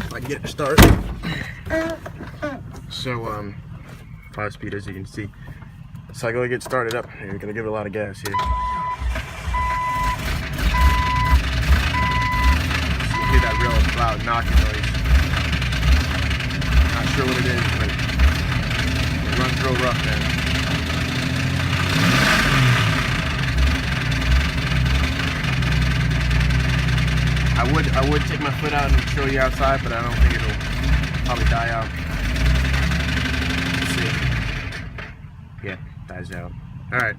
if I can get it to start. So 5 speed, as you can see. So I gotta get started up. You're gonna give it a lot of gas here. So you hear that real loud knocking noise. Not sure what it is, but it runs real rough, man. I would take my foot out and show you outside, but I don't think it'll probably die out. Let's see. Yeah, dies out. Alright.